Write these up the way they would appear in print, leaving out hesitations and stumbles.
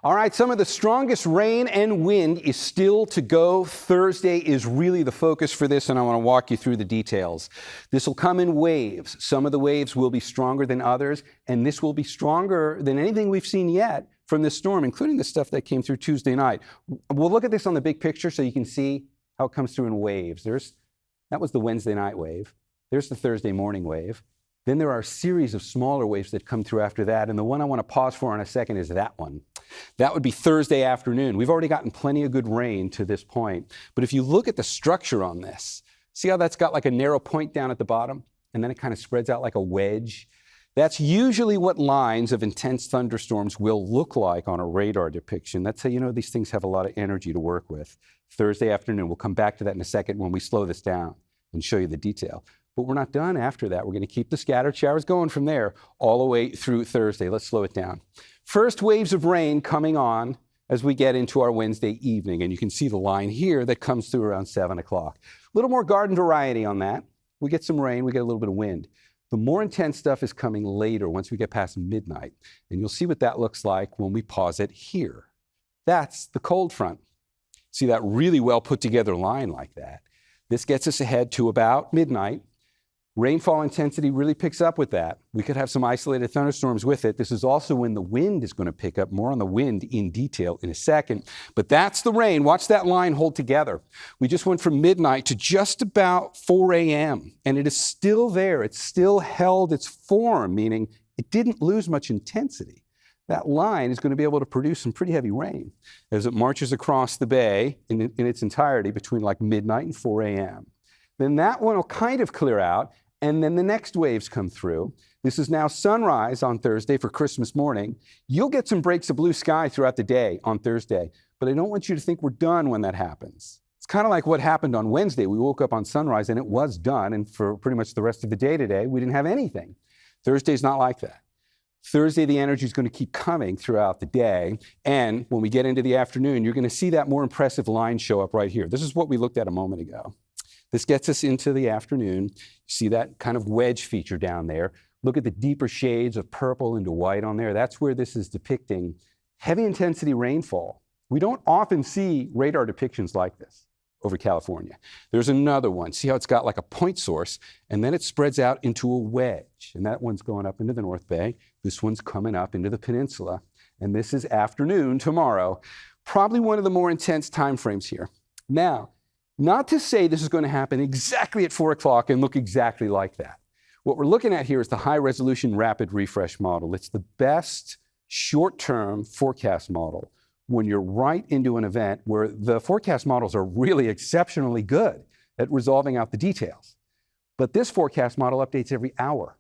All right, some of the strongest rain and wind is still to go. Thursday is really the focus for this, and I want to walk you through the details. This will come in waves. Some of the waves will be stronger than others, and this will be stronger than anything we've seen yet from this storm, including the stuff that came through Tuesday night. We'll look at this on the big picture so you can see how it comes through in waves. That was the Wednesday night wave. There's the Thursday morning wave. Then there are a series of smaller waves that come through after that, and the one I want to pause for in a second is that one. That would be Thursday afternoon. We've already gotten plenty of good rain to this point, but if you look at the structure on this, see how that's got like a narrow point down at the bottom, and then it kind of spreads out like a wedge? That's usually what lines of intense thunderstorms will look like on a radar depiction. That's how you know these things have a lot of energy to work with. Thursday afternoon, we'll come back to that in a second when we slow this down and show you the detail. But we're not done after that. We're going to keep the scattered showers going from there all the way through Thursday. Let's slow it down. First waves of rain coming on as we get into our Wednesday evening. And you can see the line here that comes through around 7 o'clock. A little more garden variety on that. We get some rain, we get a little bit of wind. The more intense stuff is coming later once we get past midnight. And you'll see what that looks like when we pause it here. That's the cold front. See that really well put together line like that. This gets us ahead to about midnight. Rainfall intensity really picks up with that. We could have some isolated thunderstorms with it. This is also when the wind is going to pick up. More on the wind in detail in a second. But that's the rain. Watch that line hold together. We just went from midnight to just about 4 a.m. and it is still there. It's still held its form, meaning it didn't lose much intensity. That line is going to be able to produce some pretty heavy rain as it marches across the bay in its entirety between like midnight and 4 a.m. Then that one will kind of clear out, and then the next waves come through. This is now sunrise on Thursday for Christmas morning. You'll get some breaks of blue sky throughout the day on Thursday, but I don't want you to think we're done when that happens. It's kind of like what happened on Wednesday. We woke up on sunrise and it was done, and for pretty much the rest of the day today, we didn't have anything. Thursday's not like that. Thursday, the energy is going to keep coming throughout the day, and when we get into the afternoon, you're going to see that more impressive line show up right here. This is what we looked at a moment ago. This gets us into the afternoon. You see that kind of wedge feature down there. Look at the deeper shades of purple into white on there. That's where this is depicting heavy intensity rainfall. We don't often see radar depictions like this over California. There's another one. See how it's got like a point source, and then it spreads out into a wedge. And that one's going up into the North Bay. This one's coming up into the peninsula. And this is afternoon tomorrow. Probably one of the more intense time frames here. Now, not to say this is going to happen exactly at 4 o'clock and look exactly like that. What we're looking at here is the high-resolution rapid refresh model. It's the best short-term forecast model when you're right into an event where the forecast models are really exceptionally good at resolving out the details. But this forecast model updates every hour.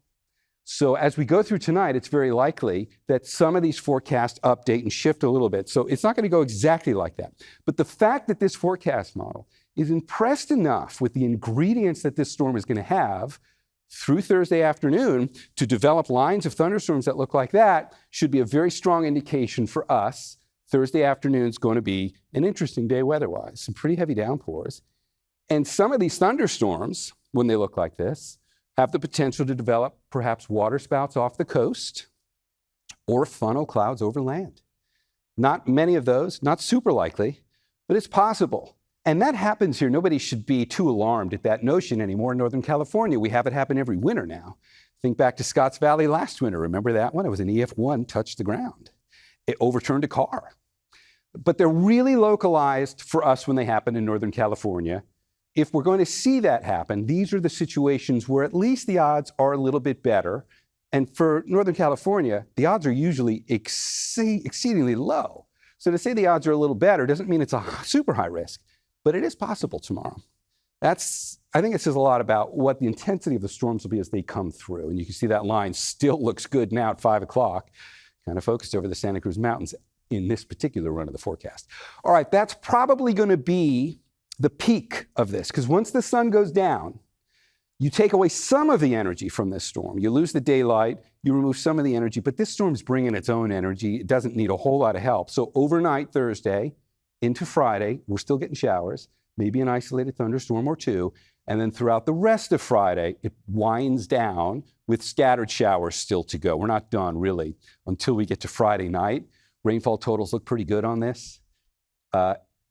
So as we go through tonight, it's very likely that some of these forecasts update and shift a little bit. So it's not going to go exactly like that. But the fact that this forecast model is impressed enough with the ingredients that this storm is going to have through Thursday afternoon to develop lines of thunderstorms that look like that should be a very strong indication for us. Thursday afternoon is going to be an interesting day weather-wise, some pretty heavy downpours. And some of these thunderstorms, when they look like this, have the potential to develop perhaps waterspouts off the coast or funnel clouds over land. Not many of those, not super likely, but it's possible. And that happens here. Nobody should be too alarmed at that notion anymore in Northern California. We have it happen every winter now. Think back to Scotts Valley last winter. Remember that one? It was an EF1 touched the ground. It overturned a car. But they're really localized for us when they happen in Northern California. If we're going to see that happen, these are the situations where at least the odds are a little bit better. And for Northern California, the odds are usually exceedingly low. So to say the odds are a little better doesn't mean it's a super high risk. But it is possible tomorrow. I think it says a lot about what the intensity of the storms will be as they come through. And you can see that line still looks good now at 5 o'clock, kind of focused over the Santa Cruz Mountains in this particular run of the forecast. All right, that's probably going to be the peak of this, because once the sun goes down, you take away some of the energy from this storm. You lose the daylight, you remove some of the energy, but this storm's bringing its own energy. It doesn't need a whole lot of help. So overnight Thursday, into Friday, we're still getting showers, maybe an isolated thunderstorm or two, and then throughout the rest of Friday, it winds down with scattered showers still to go. We're not done, really, until we get to Friday night, Rainfall totals look pretty good on this.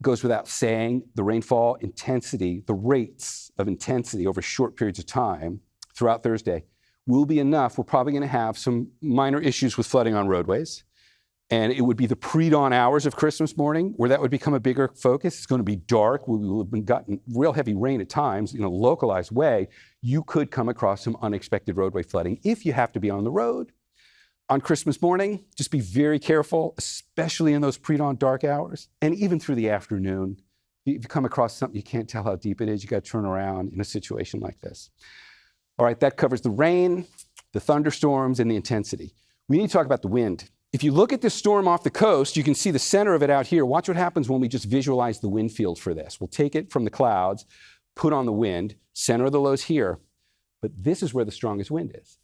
Goes without saying, the rainfall intensity, the rates of intensity over short periods of time throughout Thursday will be enough. We're probably going to have some minor issues with flooding on roadways. And it would be the pre-dawn hours of Christmas morning where that would become a bigger focus. It's going to be dark. We will have gotten real heavy rain at times in a localized way. You could come across some unexpected roadway flooding if you have to be on the road. On Christmas morning, just be very careful, especially in those pre-dawn dark hours, and even through the afternoon. If you come across something, you can't tell how deep it is, you got to turn around in a situation like this. All right, that covers the rain, the thunderstorms, and the intensity. We need to talk about the wind. If you look at this storm off the coast, you can see the center of it out here. Watch what happens when we just visualize the wind field for this. We'll take it from the clouds, put on the wind, center of the lows here, but this is where the strongest wind is.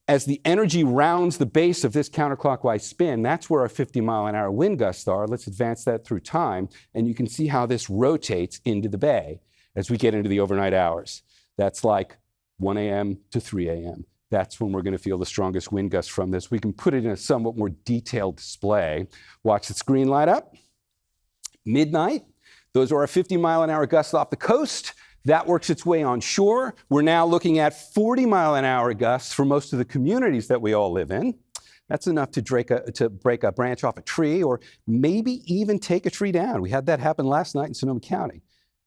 As the energy rounds the base of this counterclockwise spin, that's where our 50-mile-an-hour wind gusts are. Let's advance that through time, and you can see how this rotates into the bay as we get into the overnight hours. That's like 1 a.m. to 3 a.m. That's when we're going to feel the strongest wind gusts from this. We can put it in a somewhat more detailed display. Watch the screen light up. Midnight. Those are our 50-mile-an-hour gusts off the coast. That works its way on shore. We're now looking at 40-mile-an-hour gusts for most of the communities that we all live in. That's enough to break a branch off a tree or maybe even take a tree down. We had that happen last night in Sonoma County.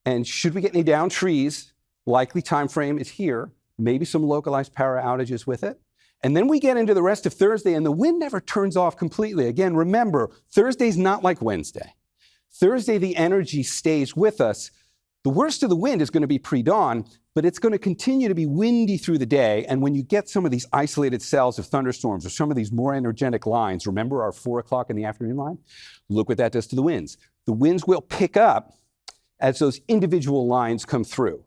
And should we get any downed trees, likely time frame is here, maybe some localized power outages with it. And then we get into the rest of Thursday and the wind never turns off completely. Again, remember, Thursday's not like Wednesday. Thursday, the energy stays with us. The worst of the wind is going to be pre-dawn, but it's going to continue to be windy through the day. And when you get some of these isolated cells of thunderstorms or some of these more energetic lines, remember our 4 o'clock in the afternoon line? Look what that does to the winds. The winds will pick up as those individual lines come through.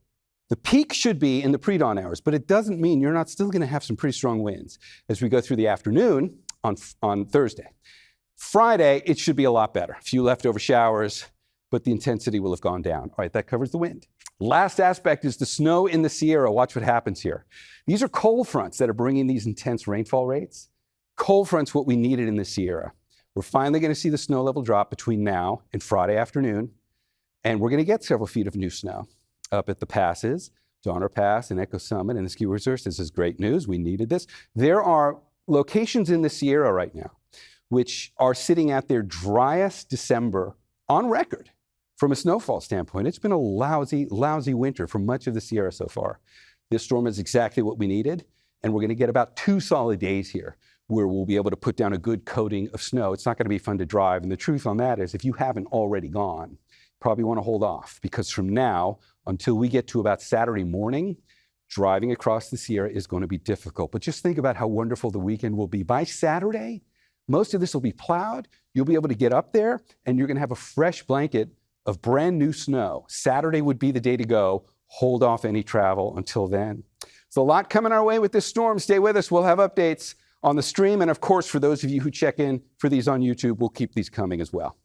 The peak should be in the pre-dawn hours, but it doesn't mean you're not still going to have some pretty strong winds as we go through the afternoon on Thursday. Friday, it should be a lot better. A few leftover showers, but the intensity will have gone down. All right, that covers the wind. Last aspect is the snow in the Sierra. Watch what happens here. These are cold fronts that are bringing these intense rainfall rates. Cold fronts, what we needed in the Sierra. We're finally going to see the snow level drop between now and Friday afternoon, and we're going to get several feet of new snow up at the passes, Donner Pass and Echo Summit and the ski resorts. This is great news. We needed this. There are locations in the Sierra right now which are sitting at their driest December on record. From a snowfall standpoint, it's been a lousy, lousy winter for much of the Sierra so far. This storm is exactly what we needed, and we're going to get about 2 solid days here where we'll be able to put down a good coating of snow. It's not going to be fun to drive, and the truth on that is if you haven't already gone, you probably want to hold off, because from now until we get to about Saturday morning, driving across the Sierra is going to be difficult. But just think about how wonderful the weekend will be. By Saturday, most of this will be plowed. You'll be able to get up there, and you're going to have a fresh blanket of brand new snow. Saturday would be the day to go. Hold off any travel until then. There's a lot coming our way with this storm. Stay with us. We'll have updates on the stream. And of course, for those of you who check in for these on YouTube, we'll keep these coming as well.